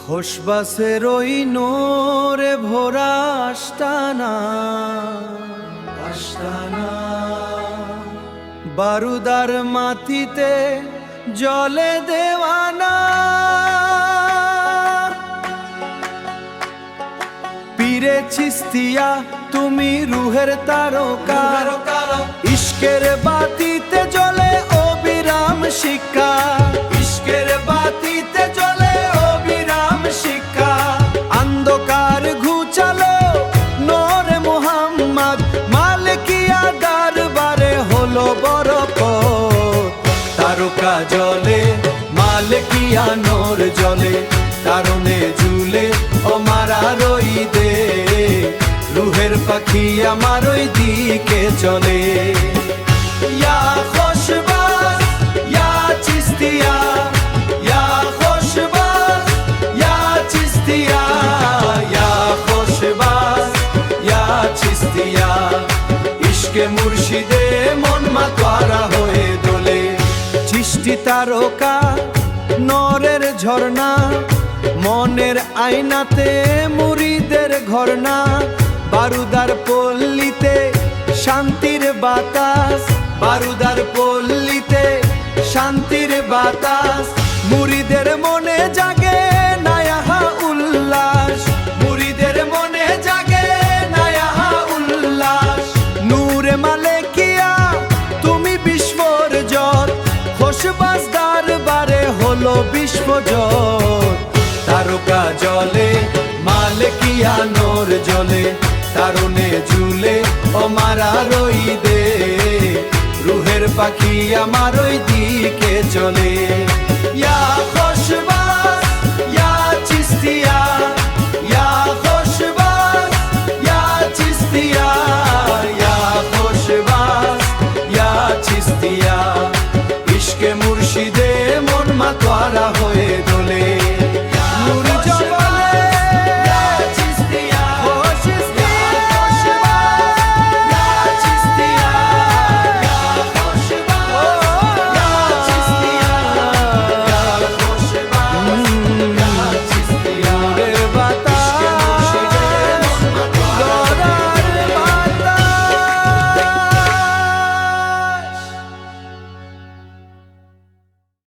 খোশবাসের ওই নোরে ভোরা আস্তানা আস্তানা, বারুদার মাটিতে জলে দেওয়ানা। পীরে চিস্তিয়া তুমি রুহের তারকা, ইশকের বাতিতে জ্বলে অবিরাম শিক্ষা, ইশকের বাতিতে জ্বলে অবিরাম শিক্ষা। অন্ধকার ঘুচালো নূরে মুহাম্মদ, মালিকিয়া দরবারে হলো বরকত। তারকা জ্বলে মালিকিয়া নূর জ্বলে, তারুণে ঝুলে ও মারা রই দে, রুহের পাখি আমার ওই দিকে চলে। ইয়া খুশবাস ইয়া চিস্তিয়া, ইয়া খুশবাস ইয়া চিস্তিয়া, ইয়া খুশবাস ইয়া চিস্তিয়া। ইশকে মুর্শিদে মন মাতোয়ারা হয়ে দোলে। চিশতি তারকা নরের ঝর্ণা, মনের আয়নাতে মুরিদের ঘরনা। বারুদার পল্লীতে শান্তির বাতাস, বারুদার পল্লীতে শান্তির বাতাস। মুরিদের মনে জাগে নায়াহা উল্লাস, মুরিদের মনে জাগে নায়াহা উল্লাস। নূরে মালিকিয়া তুমি বিশ্বজত, খোশবাস দরবারে হলো বিশ্বজত। তারকা জ্বলে মালিকিয়া নূর জ্বলে, তারুণে ঝুলে ও মারা রই দে, রুহের পাখি আমার ওই দিকে চলে। ইয়া খুশবাস ইয়া চিস্তিয়া, ইয়া খুশবাস ইয়া চিস্তিয়া, ইয়া খুশবাস ইয়া চিস্তিয়া। ইশকে মুর্শিদে মন মাতোয়ারা হয়ে দোলে।